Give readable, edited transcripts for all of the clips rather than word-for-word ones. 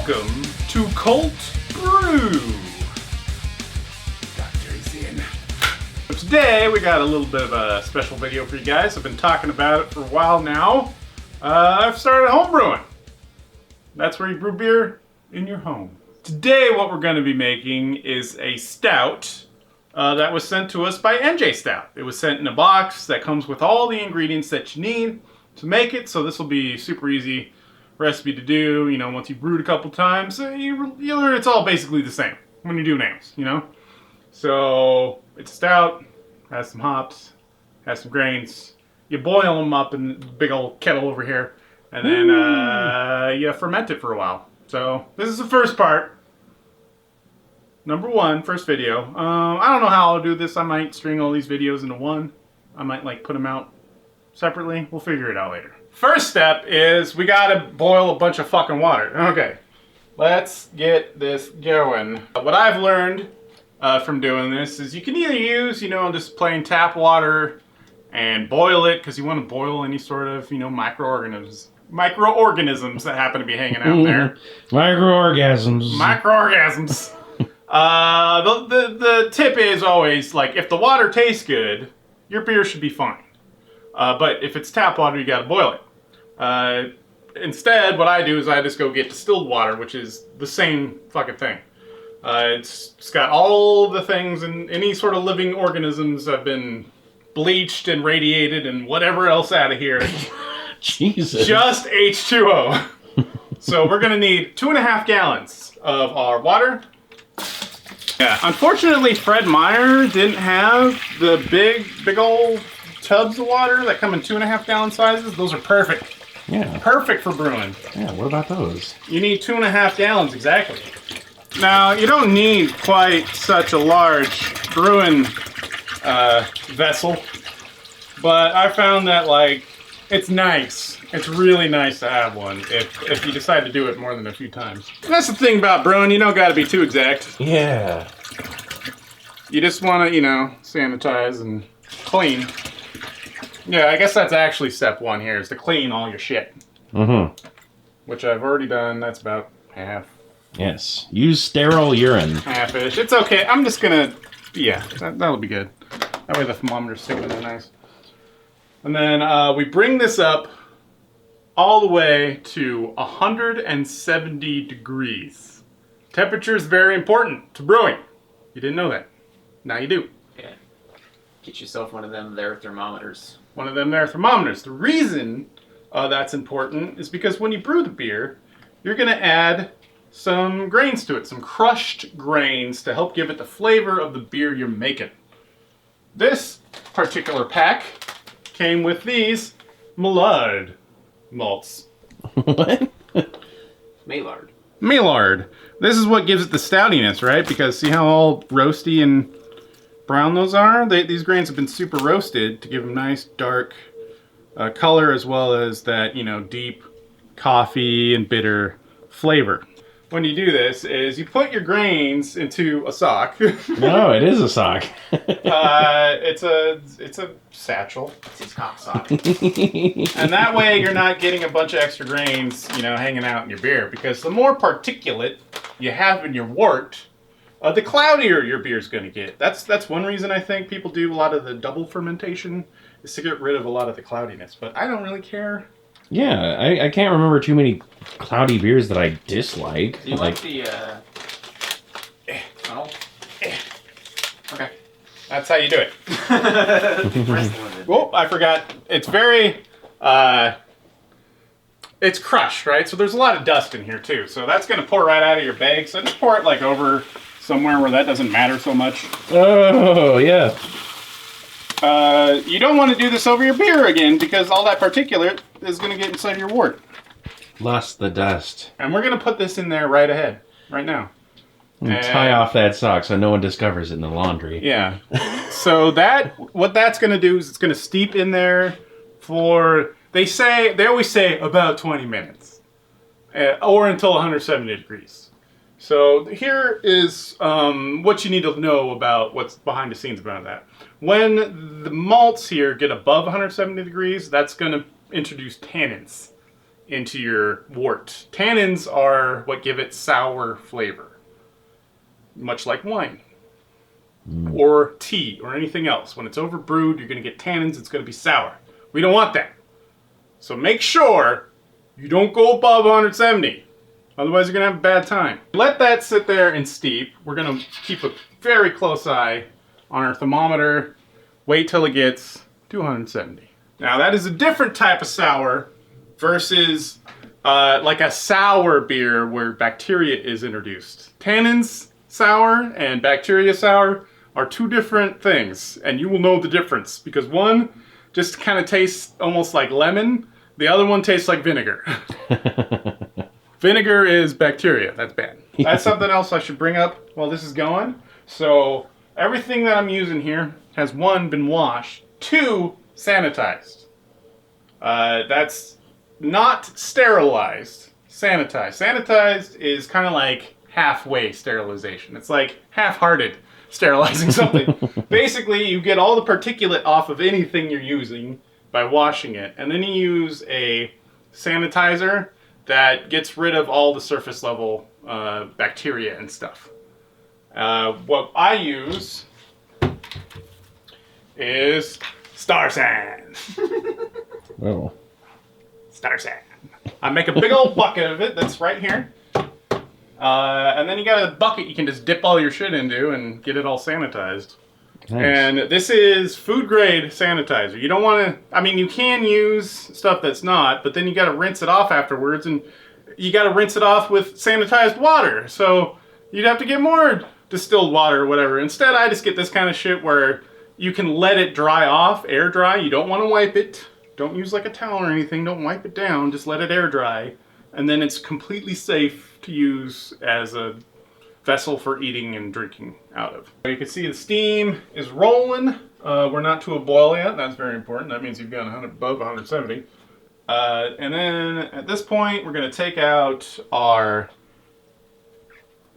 Welcome to Cult Brew. Today we got a little bit of a special video for you guys. I've been talking about it for a while now. I've started home brewing. That's where you brew beer in your home. Today what we're going to be making is a stout that was sent to us by njstout. It was sent in a box that comes with all the ingredients that you need to make it, so this will be super easy recipe to do. You know, once you brewed a couple times, you learn it's all basically the same when you do names, you know? So it's a stout, has some hops, has some grains. You boil them up in a big old kettle over here, and then you ferment it for a while. So this is the first part. Number one, first video. I don't know how I'll do this. I might string all these videos into one. I might like put them out separately. We'll figure it out later. First step is we gotta boil a bunch of fucking water. Okay, let's get this going. What I've learned from doing this is you can either use, you know, just plain tap water and boil it, because you want to boil any sort of, you know, microorganisms that happen to be hanging out there. Microorgasms. The tip is always, like, if the water tastes good, your beer should be fine. But if it's tap water, you gotta boil it. Instead, what I do is I just go get distilled water, which is the same fucking thing. It's got all the things and any sort of living organisms have been bleached and radiated and whatever else out of here. Jesus. Just H2O. So we're gonna need 2.5 gallons of our water. Yeah, unfortunately Fred Meyer didn't have the big old tubs of water that come in 2.5 gallon sizes. Those are perfect. Yeah. Perfect for brewing. Yeah, what about those? You need 2.5 gallons exactly. Now, you don't need quite such a large brewing vessel, but I found that, like, it's nice. It's really nice to have one if you decide to do it more than a few times. And that's the thing about brewing, you don't gotta be too exact. Yeah. You just wanna, you know, sanitize and clean. Yeah, I guess that's actually step one here, is to clean all your shit. Mm-hmm. Which I've already done. That's about half. Yes. Use sterile urine. Half-ish. It's okay. I'm just gonna... Yeah, that'll be good. That way the thermometer's sticking there nice. And then we bring this up all the way to 170 degrees. Temperature is very important to brewing. You didn't know that. Now you do. Yeah. Get yourself one of them there thermometers. One of them there thermometers. The reason that's important is because when you brew the beer, you're going to add some grains to it, some crushed grains to help give it the flavor of the beer you're making. This particular pack came with these Maillard malts. What? Maillard. Maillard. This is what gives it the stoutiness, right? Because see how all roasty and brown those are? These grains have been super roasted to give them nice dark color, as well as that, you know, deep coffee and bitter flavor. When you do this is you put your grains into a sock. No, it is a sock. It's a satchel. It's his cock sock. And that way you're not getting a bunch of extra grains, you know, hanging out in your beer. Because the more particulate you have in your wort, the cloudier your beer's going to get. That's one reason I think people do a lot of the double fermentation, is to get rid of a lot of the cloudiness. But I don't really care. Yeah, I can't remember too many cloudy beers that I dislike. Do you like the funnel? Okay. That's how you do it. Oh, I forgot. It's very, it's crushed, right? So there's a lot of dust in here too. So that's going to pour right out of your bag. So just pour it like over somewhere where that doesn't matter so much. Oh, yeah. You don't want to do this over your beer again, because all that particulate is going to get inside your wort. Lost the dust. And we're going to put this in there right ahead, right now. And tie off that sock so no one discovers it in the laundry. Yeah. So what that's going to do is it's going to steep in there for, they always say about 20 minutes. Or until 170 degrees. So here is what you need to know about what's behind the scenes about that. When the malts here get above 170 degrees, that's going to introduce tannins into your wort. Tannins are what give it sour flavor, much like wine or tea or anything else. When it's overbrewed, you're going to get tannins. It's going to be sour. We don't want that. So make sure you don't go above 170. Otherwise, you're going to have a bad time. Let that sit there and steep. We're going to keep a very close eye on our thermometer. Wait till it gets to 170. Now, that is a different type of sour versus like a sour beer where bacteria is introduced. Tannins sour and bacteria sour are two different things, and you will know the difference because one just kind of tastes almost like lemon. The other one tastes like vinegar. Vinegar is bacteria. That's bad. That's something else I should bring up while this is going. So everything that I'm using here has, 1, been washed, 2, sanitized. That's not sterilized, sanitized. Sanitized is kind of like halfway sterilization. It's like half-hearted sterilizing something. Basically, you get all the particulate off of anything you're using by washing it, and then you use a sanitizer that gets rid of all the surface level bacteria and stuff. What I use is Star Sand. Oh. Star Sand. I make a big old bucket of it that's right here. And then you got a bucket you can just dip all your shit into and get it all sanitized. Nice. And this is food grade sanitizer. You don't want to, I mean, you can use stuff that's not, but then you got to rinse it off afterwards, and you got to rinse it off with sanitized water. So you'd have to get more distilled water or whatever. Instead, I just get this kind of shit where you can let it dry off, air dry. You don't want to wipe it. Don't use like a towel or anything. Don't wipe it down. Just let it air dry. And then it's completely safe to use as a vessel for eating and drinking out of. You can see the steam is rolling. We're not to a boil yet. That's very important. That means you've got 100 above 170. And then at this point, we're going to take out our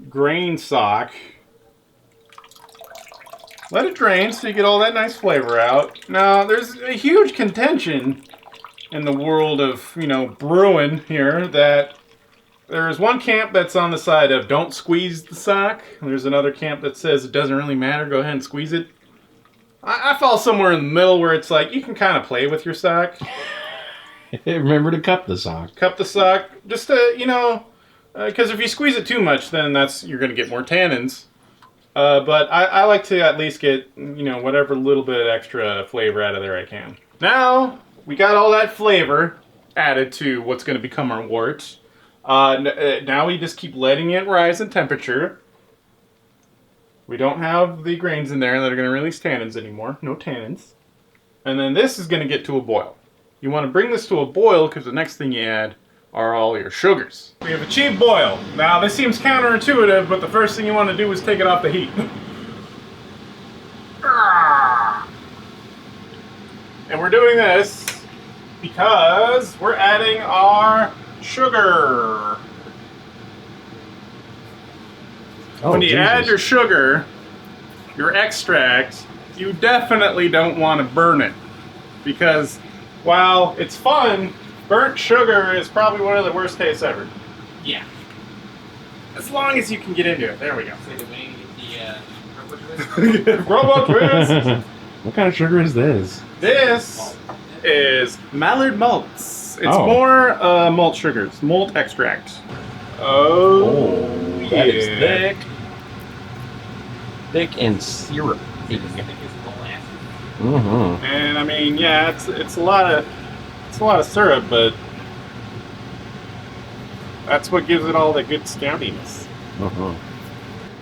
grain sock. Let it drain so you get all that nice flavor out. Now, there's a huge contention in the world of, you know, brewing here that there's one camp that's on the side of don't squeeze the sock. There's another camp that says it doesn't really matter, go ahead and squeeze it. I fall somewhere in the middle where it's like you can kind of play with your sock. Remember to cup the sock. Cup the sock, just to, you know, because if you squeeze it too much, then you're going to get more tannins. But I like to at least get, you know, whatever little bit extra flavor out of there I can. Now, we got all that flavor added to what's going to become our wort. Now we just keep letting it rise in temperature. We don't have the grains in there that are going to release tannins anymore. No tannins. And then this is going to get to a boil. You want to bring this to a boil because the next thing you add are all your sugars. We have achieved boil. Now this seems counterintuitive, but the first thing you want to do is take it off the heat. And we're doing this because we're adding our sugar. Oh, when you Jesus. add your sugar, your extract, you definitely don't want to burn it. Because while it's fun, burnt sugar is probably one of the worst tastes ever. Yeah. As long as you can get into it. There we go. So do we get the Robo twist. What kind of sugar is this? This is Mallard malts. It's Oh. more malt sugars, malt extract. Oh, that is thick. Thick and syrup. Mm-hmm. And I mean, yeah, it's a lot of syrup, but that's what gives it all the good stoutiness. Uh-huh.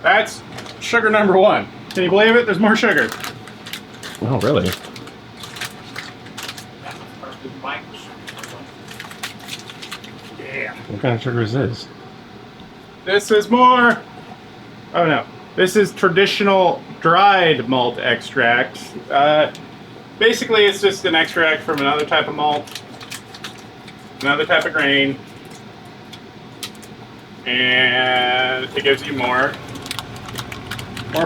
That's sugar number 1. Can you believe it? There's more sugar. Oh, really? Yeah. What kind of sugar is this? This is more. Oh no. This is traditional dried malt extract. Basically, it's just an extract from another type of malt, another type of grain, and it gives you more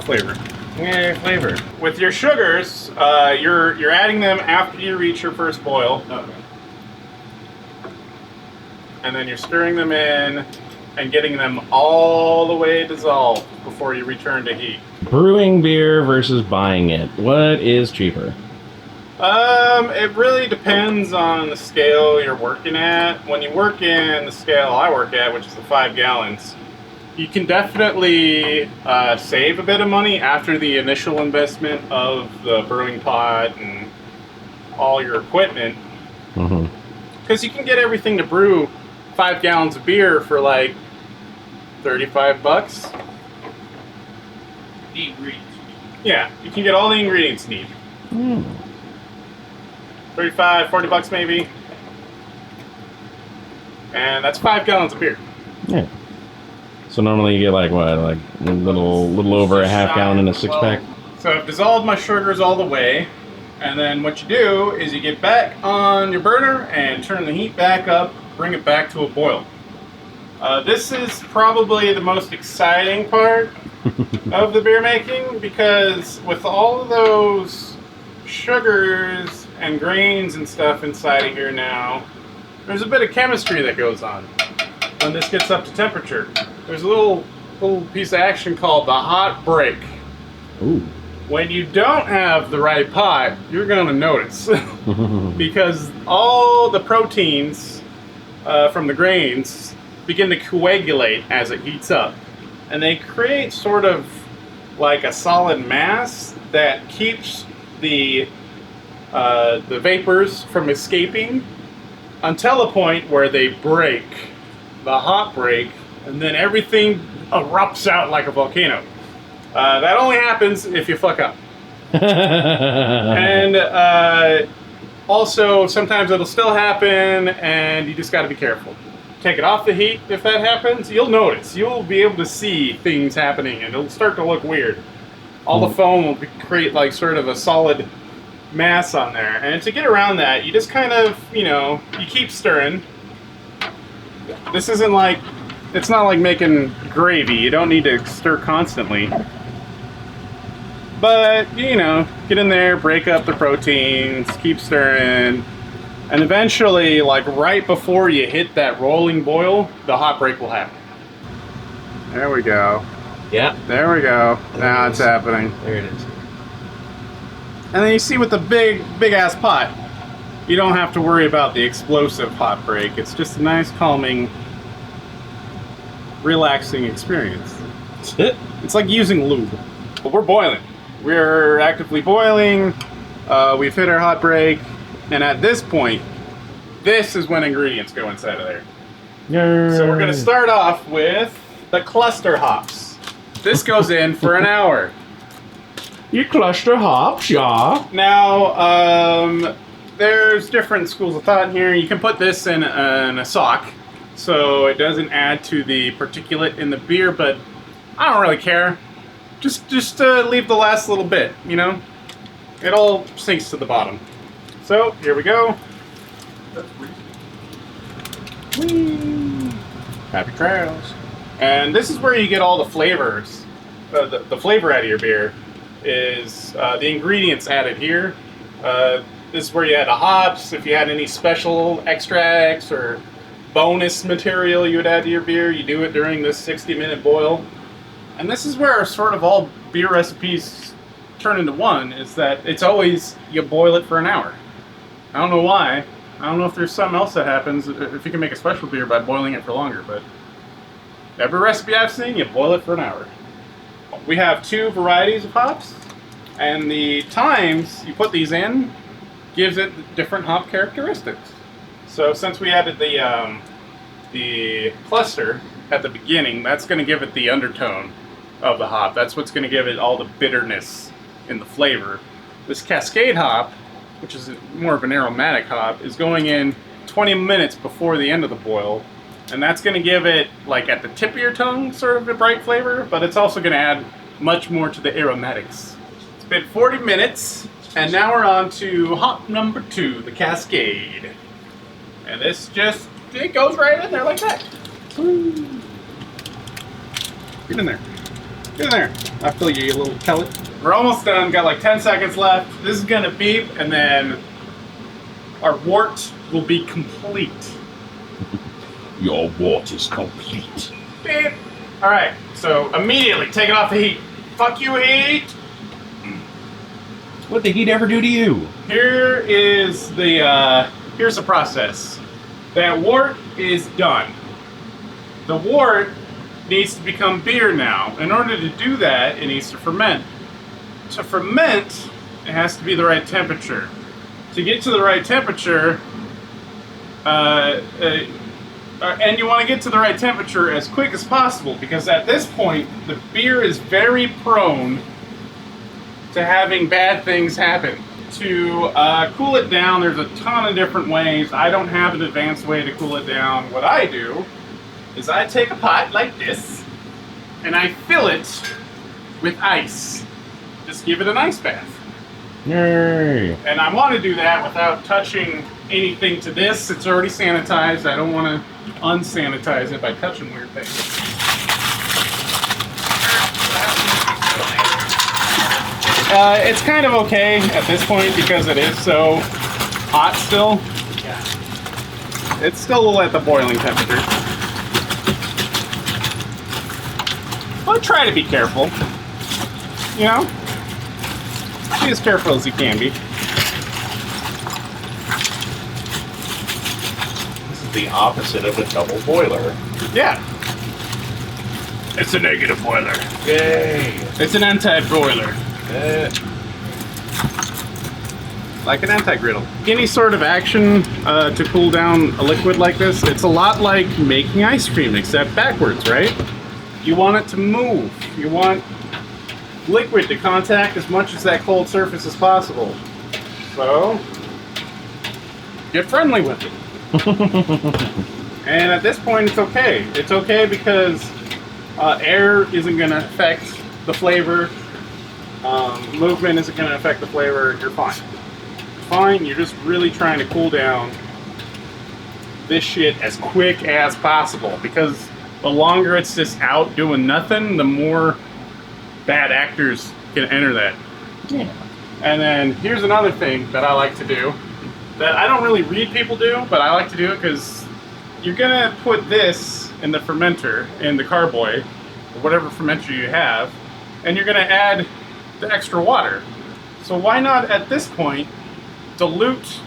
flavor. Yeah, flavor. With your sugars, you're adding them after you reach your first boil. Okay. and then you're stirring them in and getting them all the way dissolved before you return to heat. Brewing beer versus buying it. What is cheaper? It really depends on the scale you're working at. When you work in the scale I work at, which is the 5 gallons, you can definitely save a bit of money after the initial investment of the brewing pot and all your equipment. Because you can get everything to brew 5 gallons of beer for like $35. The ingredients. Yeah, you can get all the ingredients you need. 35, 40 bucks maybe. And that's 5 gallons of beer. Yeah. So normally you get like what, like a little over a half gallon in a 6-pack? So I've dissolved my sugars all the way, and then what you do is you get back on your burner and turn the heat back up, bring it back to a boil. This is probably the most exciting part of the beer making, because with all of those sugars and grains and stuff inside of here now, there's a bit of chemistry that goes on when this gets up to temperature. There's a little piece of action called the hot break. Ooh. When you don't have the right pot, you're going to notice because all the proteins from the grains begin to coagulate as it heats up, and they create sort of like a solid mass that keeps the vapors from escaping until a point where they break, the hot break, and then everything erupts out like a volcano. That only happens if you fuck up. And also, sometimes it'll still happen, and you just got to be careful. Take it off the heat if that happens. You'll notice. You'll be able to see things happening, and it'll start to look weird. All the foam will create like sort of a solid mass on there. And to get around that, you just kind of, you keep stirring. This isn't like, it's not like making gravy. You don't need to stir constantly. But, get in there, break up the proteins, keep stirring. And eventually, like right before you hit that rolling boil, the hot break will happen. There we go. Yeah. There we go. Now it's happening. There it is. And then you see with the big ass pot, you don't have to worry about the explosive hot break. It's just a nice, calming, relaxing experience. It's like using lube. But we're boiling. We're actively boiling. We've hit our hot break. And at this point, this is when ingredients go inside of there. Yay. So we're going to start off with the cluster hops. This goes in for an hour. You cluster hops, yeah. Now, there's different schools of thought here. You can put this in a sock, so it doesn't add to the particulate in the beer, but I don't really care. Just leave the last little bit, It all sinks to the bottom. So, here we go. Whee! Happy trails. And this is where you get all the flavors. The flavor out of your beer is the ingredients added here. This is where you add the hops. If you had any special extracts or bonus material you would add to your beer, you do it during this 60-minute boil. And this is where sort of all beer recipes turn into one, is that it's always you boil it for an hour. I don't know why. I don't know if there's something else that happens, if you can make a special beer by boiling it for longer, but every recipe I've seen, you boil it for an hour. We have 2 varieties of hops, and the times you put these in gives it different hop characteristics. So since we added the cluster at the beginning, that's going to give it the undertone of the hop. That's what's going to give it all the bitterness in the flavor. This Cascade hop, which is more of an aromatic hop, is going in 20 minutes before the end of the boil, and that's going to give it, like at the tip of your tongue, sort of a bright flavor, but it's also going to add much more to the aromatics. It's been 40 minutes, and now we're on to hop number 2, the Cascade. And this it goes right in there like that. Woo. Get in there. Get in there. I feel you little pellet. We're almost done, got like 10 seconds left. This is gonna beep, and then our wort will be complete. Your wort is complete. Beep. All right, so immediately take it off the heat. Fuck you, heat. What did heat ever do to you? Here's the process. That wort is done. The wort needs to become beer now. In order to do that, it needs to ferment. To ferment, it has to be the right temperature. To get to the right temperature, and you want to get to the right temperature as quick as possible, because at this point, the beer is very prone to having bad things happen. To cool it down, there's a ton of different ways. I don't have an advanced way to cool it down. What I do is I take a pot like this, and I fill it with ice. Just give it an ice bath. Yay! And I want to do that without touching anything to this. It's already sanitized. I don't want to unsanitize it by touching weird things. It's kind of okay at this point because it is so hot still. Yeah. It's still at the boiling temperature. But try to be careful. You know? Be as careful as you can be. This is the opposite of a double boiler. Yeah. It's a negative boiler. Yay! It's an anti-boiler. Like an anti-griddle. Any sort of action to cool down a liquid like this, it's a lot like making ice cream, except backwards, right? You want it to move. You want liquid to contact as much as that cold surface as possible. So, get friendly with it. And at this point, it's okay. It's okay because air isn't going to affect the flavor. Movement isn't going to affect the flavor. You're fine. Fine. You're just really trying to cool down this shit as quick as possible, because the longer it's just out doing nothing, the more bad actors can enter that. Yeah. And then here's another thing that I like to do that I don't really read people do, but I like to do it because you're gonna put this in the fermenter, in the carboy, or whatever fermenter you have, and you're gonna add the extra water. So why not at this point dilute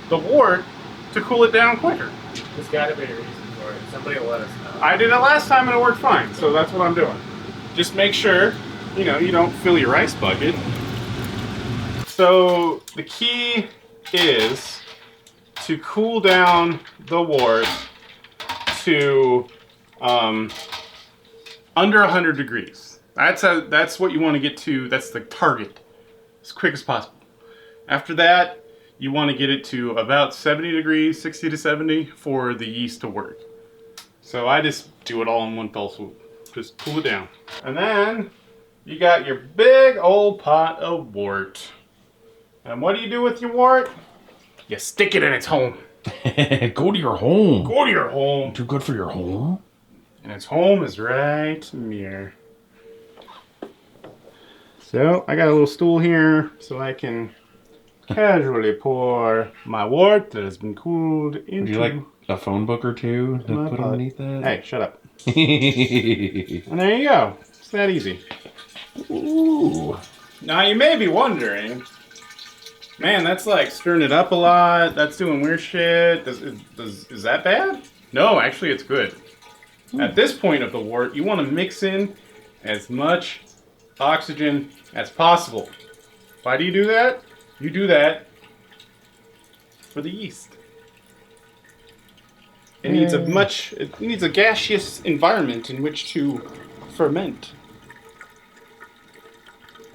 the wort to cool it down quicker? There's got to be a reason for it. Somebody will let us know. I did it last time and it worked fine, so that's what I'm doing. Just make sure, you know, you don't fill your ice bucket. So the key is to cool down the wort to under 100 degrees. That's what you want to get to. That's the target, as quick as possible. After that, you want to get it to about 70 degrees, 60 to 70, for the yeast to work. So I just do it all in one fell swoop. Just cool it down. And then you got your big old pot of wort. And what do you do with your wort? You stick it in its home. Go to your home. Go to your home. Too good for your home? And its home is right here. So I got a little stool here so I can casually pour my wort that has been cooled into. Would you like a phone book or two to put underneath that? Hey, shut up. And there you go. It's that easy. Ooh. Now you may be wondering, man, that's like stirring it up a lot. That's doing weird shit. Is that bad? No, actually it's good. At this point of the wort, you want to mix in as much oxygen as possible. Why do you do that? You do that for the yeast. It needs a gaseous environment in which to ferment.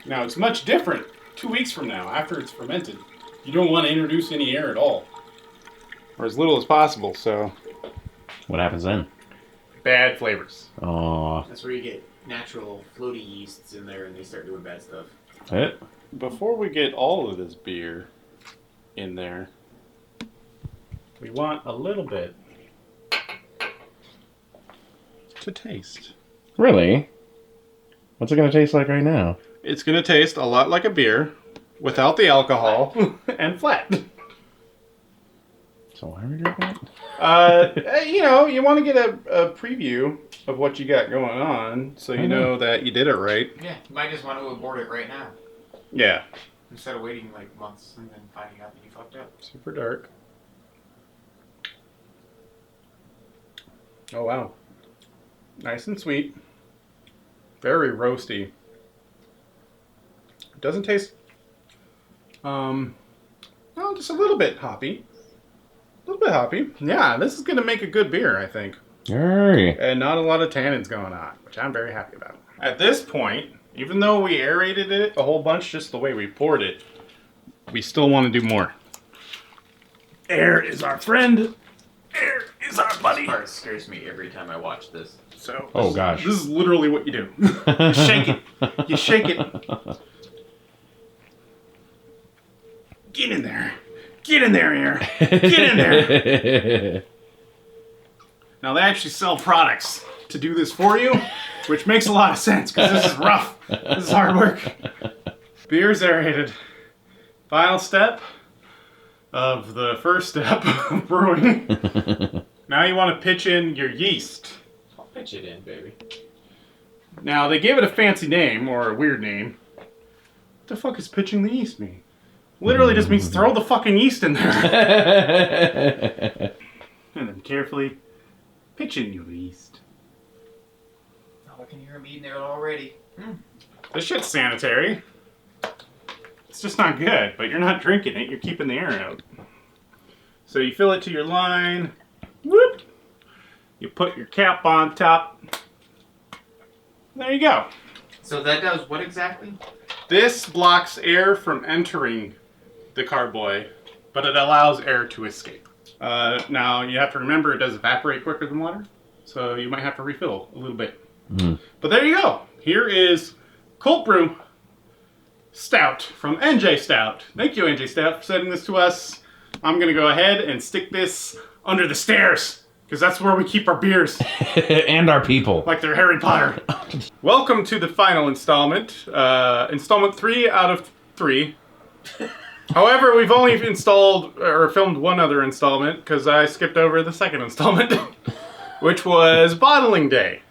Now it's much different 2 weeks from now after it's fermented. You don't want to introduce any air at all, or as little as possible. So What happens then? bad flavors. Oh. That's where you get natural floaty yeasts in there and they start doing bad stuff. It? Before we get all of this beer in there, we want a little bit to taste. Really? What's it going to taste like right now? It's going to taste a lot like a beer without the alcohol and flat. So why are we drinking it? You know, you want to get a preview of what you got going on, so you know that you did it right. Yeah, you might just want to abort it right now. Yeah. Instead of waiting like months and then finding out that you fucked up. Super dark. Oh, wow. Nice and sweet. Very roasty. Doesn't taste, well, just a little bit hoppy. A little bit hoppy. Yeah, this is going to make a good beer, I think. Hey. And not a lot of tannins going on, which I'm very happy about. At this point, even though we aerated it a whole bunch just the way we poured it, we still want to do more. Air is our friend. Air is our buddy. This part scares me every time I watch this. So, Oh, gosh. This is literally what you do. You shake it. You shake it. Get in there. Get in there, Air. Get in there. Now, they actually sell products to do this for you, which makes a lot of sense, because this is rough. This is hard work. Beer's aerated. Final step of the first step of brewing. Now you want to pitch in your yeast. I'll pitch it in, baby. Now, they gave it a fancy name, or a weird name. What the fuck is pitching the yeast mean? Literally just means throw the fucking yeast in there. And then carefully pitch in your yeast. Oh, I can hear him eating it already. This shit's sanitary. It's just not good, but you're not drinking it, you're keeping the air out. So you fill it to your line. Whoop! You put your cap on top. There you go. So that does what exactly? This blocks air from entering the carboy, but it allows air to escape. Now, you have to remember it does evaporate quicker than water, so you might have to refill a little bit. But there you go. Here is CultMoo Stout from njstout. Thank you, njstout, for sending this to us. I'm going to go ahead and stick this under the stairs, because that's where we keep our beers. And our people. Like they're Harry Potter. Welcome to the final installment. Installment 3 out of 3. However, we've only installed or filmed one other installment because I skipped over the second installment, which was bottling day.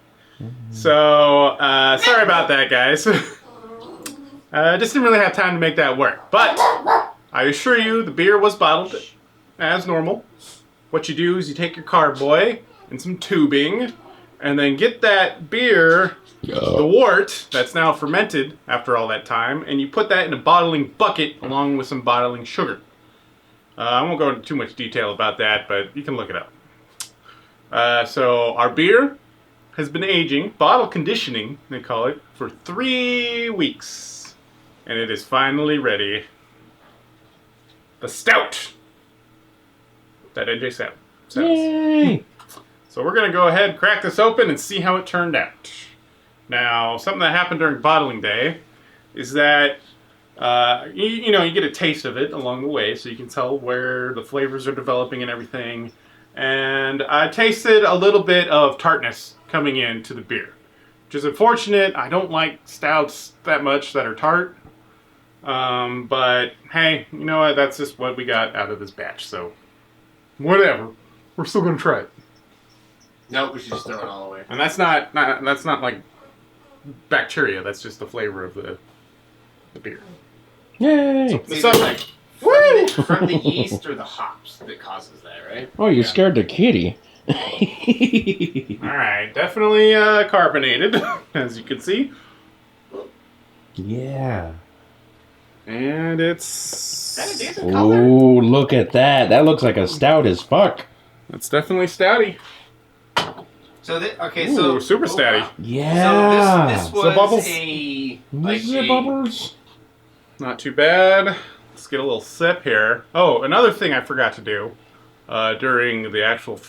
So, sorry about that, guys. Just didn't really have time to make that work. But I assure you, the beer was bottled as normal. What you do is you take your carboy and some tubing, and then get that beer, the wort, that's now fermented after all that time, and you put that in a bottling bucket along with some bottling sugar. I won't go into too much detail about that, but you can look it up. So our beer has been aging, bottle conditioning, they call it, for 3 weeks. And it is finally ready. The Stout. That njstout says. Yay! So we're going to go ahead, crack this open, and see how it turned out. Now, something that happened during bottling day is that, you know, you get a taste of it along the way, so you can tell where the flavors are developing and everything. And I tasted a little bit of tartness coming into the beer, which is unfortunate. I don't like stouts that much that are tart. But, hey, you know what? That's just what we got out of this batch, so whatever. We're still going to try it. No, we should just throw it all away. And that's not like bacteria. That's just the flavor of the beer. Yay! It's either like from the yeast or the hops that causes that, right? Oh, you scared the kitty. All right, definitely carbonated, as you can see. Yeah. And it's That a decent color. Oh, look at that. That looks like a stout as fuck. It's definitely stouty. So okay, Ooh, so super stouty. Yeah. So this was So bubbles? Bubbles. Not too bad. Let's get a little sip here. Oh, another thing I forgot to do during the actual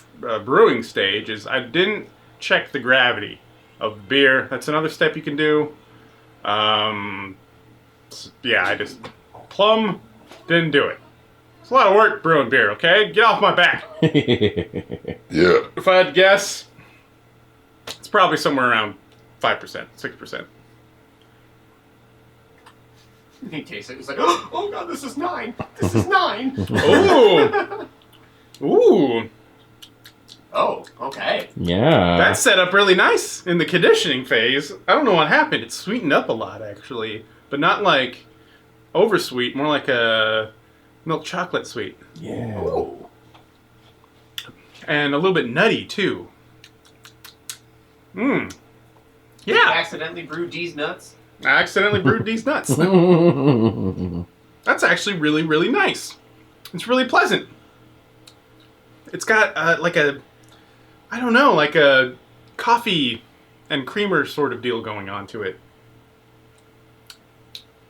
brewing stage is I didn't check the gravity of the beer. That's another step you can do. Yeah, I just plumb didn't do it. It's a lot of work brewing beer, okay? Get off my back. Yeah. If I had to guess, it's probably somewhere around 5%, 6%. He tastes it. It's like, oh god, this is 9. This is 9. Ooh! Ooh, Oh, okay. Yeah. that's set up really nice in the conditioning phase. I don't know what happened. It sweetened up a lot, actually. But not like oversweet, more like a milk chocolate sweet. Yeah. Ooh. And a little bit nutty, too. You Yeah, accidentally brewed these nuts? I accidentally brewed these nuts. That's actually really, really nice. It's really pleasant. It's got like a, I don't know, like a coffee and creamer sort of deal going on to it.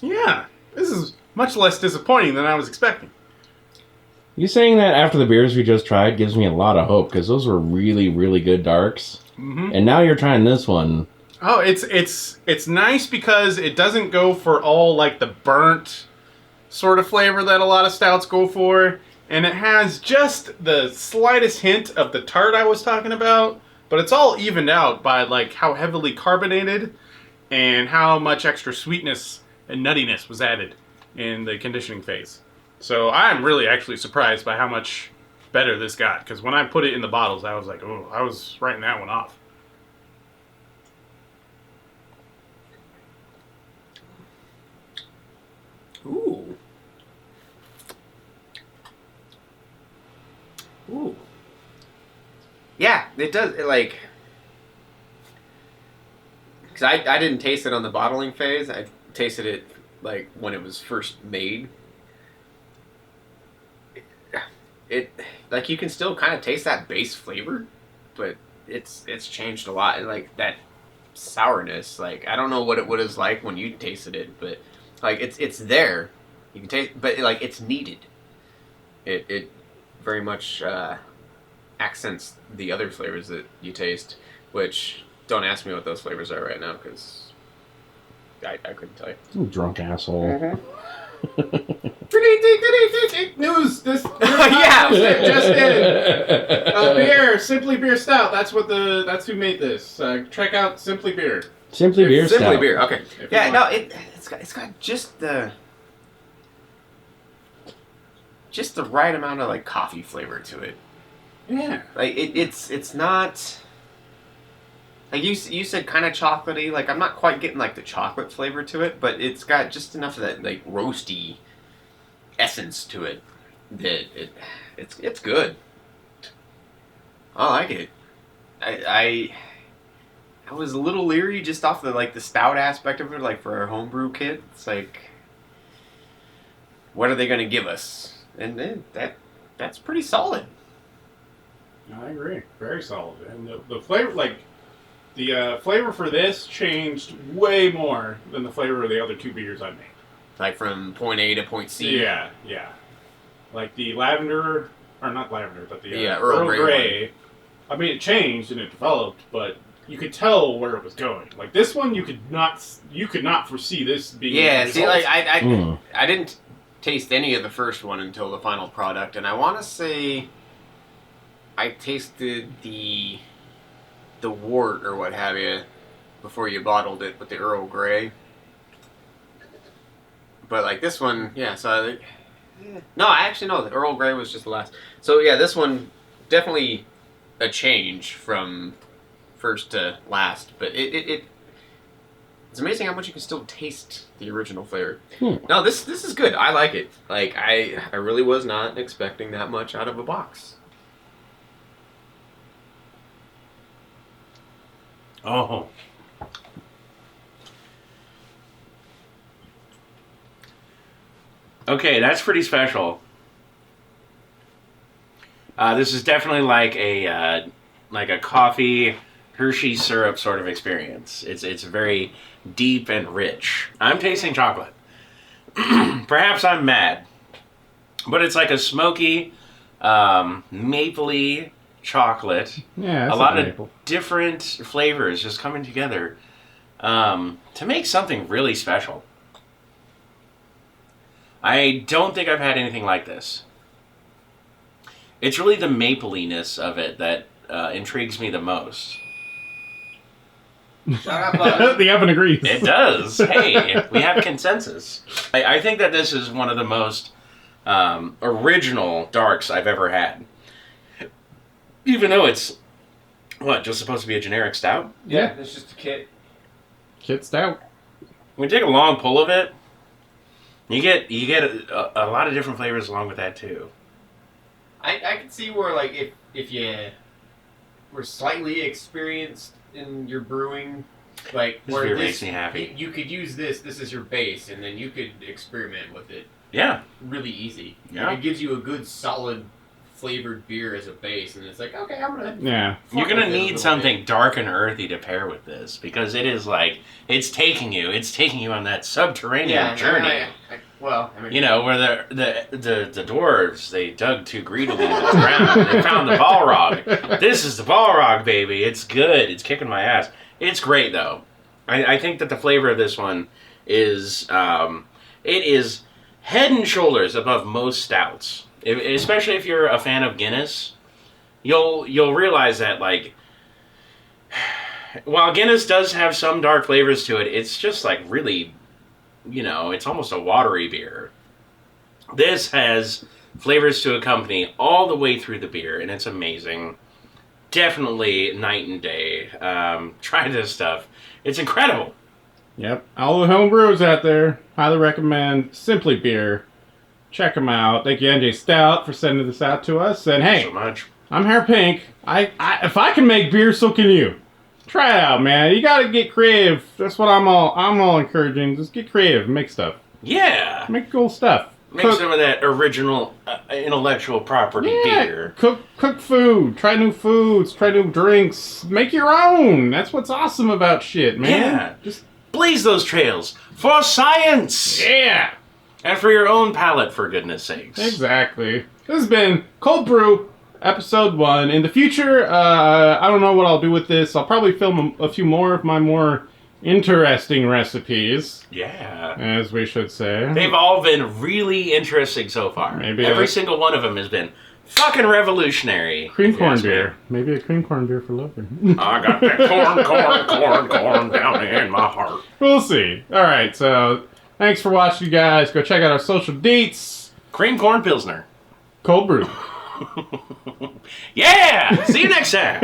Yeah, this is much less disappointing than I was expecting. You saying that after the beers we just tried gives me a lot of hope because those were really, really good darks. Mm-hmm. And now you're trying this one. Oh, it's nice because it doesn't go for all like the burnt sort of flavor that a lot of stouts go for, and it has just the slightest hint of the tart I was talking about, but it's all evened out by like how heavily carbonated and how much extra sweetness and nuttiness was added in the conditioning phase. So I'm really actually surprised by how much better this got, because when I put it in the bottles, I was like, oh, I was writing that one off. Ooh. Ooh. Yeah, it does. Like, because I didn't taste it on the bottling phase. I tasted it like when it was first made. It like you can still kind of taste that base flavor, but it's changed a lot. And like that sourness, like I don't know what it was like when you tasted it, but like it's there. You can taste, but like it's needed. It very much accents the other flavors that you taste, which don't ask me what those flavors are right now because I couldn't tell you. You drunk asshole. News! This Yeah. just in. Beer, Simply Beer Stout. That's who made this. Check out Simply Beer. Simply Beer Simply Stout. beer. Okay. If Yeah. you No. want. It's got just the right amount of like coffee flavor to it. Yeah. Like it's not. Like you said, kind of chocolatey. Like I'm not quite getting like the chocolate flavor to it, but it's got just enough of that like roasty essence to it that it's good. I like it. I was a little leery just off the like the stout aspect of it, like for our homebrew kit. It's like, what are they going to give us? And then that's pretty solid. I agree. Very solid. And the flavor, like, the flavor for this changed way more than the flavor of the other two beers I made. Like from point A to point C. Yeah. Like the lavender, or not lavender, but the Earl Grey. Grey I mean, it changed and it developed, but you could tell where it was going. Like this one, you could not foresee this being. Yeah. the See, result. like I didn't taste any of the first one until the final product, and I want to say I tasted the wort or what have you before you bottled it with the Earl Grey. But like this one, yeah. So no, actually no. The Earl Grey was just the last. So yeah, this one definitely a change from first to last. But it's amazing how much you can still taste the original flavor. No, this is good. I like it. Like I really was not expecting that much out of a box. Oh. Okay, that's pretty special. This is definitely like a coffee Hershey syrup sort of experience. It's very deep and rich. I'm tasting chocolate. Perhaps I'm mad, but it's like a smoky, mapley chocolate. Yeah, A lot of different flavors just coming together to make something really special. I don't think I've had anything like this. It's really the mapliness of it that intrigues me the most. Shut up, bud. The oven agrees. It does. Hey, we have consensus. I think that this is one of the most original darks I've ever had. Even though it's, what, just supposed to be a generic stout? Yeah. It's just a kit. Kit Stout. When you take a long pull of it, you get a lot of different flavors along with that too. I can see where, like, if you were slightly experienced in your brewing, like, This where beer makes me happy. You could use this as your base, and then you could experiment with it Yeah. really easy. Yeah. Like, it gives you a good, solid, flavored beer as a base, and it's like, okay, I'm gonna... Yeah. You're fuck gonna with it a need little something bit. dark and earthy to pair with this because it is like it's taking you on that subterranean journey. Well, I mean... You know, where the dwarves, they dug too greedily into the ground. They found the Balrog. This is the Balrog, baby. It's good. It's kicking my ass. It's great, though. I think that the flavor of this one is, it is head and shoulders above most stouts. Especially if you're a fan of Guinness, you'll realize that, like, while Guinness does have some dark flavors to it, it's just, like, really... You know, it's almost a watery beer. This has flavors to accompany all the way through the beer, and it's amazing. Definitely night and day. Try this stuff. It's incredible. Yep. All the home brewers out there, highly recommend Simply Beer. Check them out. Thank you, njstout, for sending this out to us. And hey, So much. I'm Hair Pink. If I can make beer, so can you. Try it out, man. You gotta get creative. That's what I'm all encouraging. Just get creative, make stuff, Yeah. make cool stuff. Make some of that original intellectual property beer. Cook food. Try new foods. Try new drinks. Make your own. That's what's awesome about shit, man. Yeah. Just Blaze those trails for science. yeah. And for your own palate, for goodness sakes. Exactly. This has been Cold Brew, episode 1. In the future, I don't know what I'll do with this. I'll probably film a few more of my more interesting recipes, Yeah. as we should say. They've all been really interesting so far. Maybe Every a- single one of them has been fucking revolutionary. Cream if you corn ask me. beer. Maybe a cream corn beer for Loafy. I got that corn down in my heart. We'll see. Alright, so thanks for watching, you guys. Go check out our social deets. Cream corn pilsner. Cold Brew. Yeah! See you next time.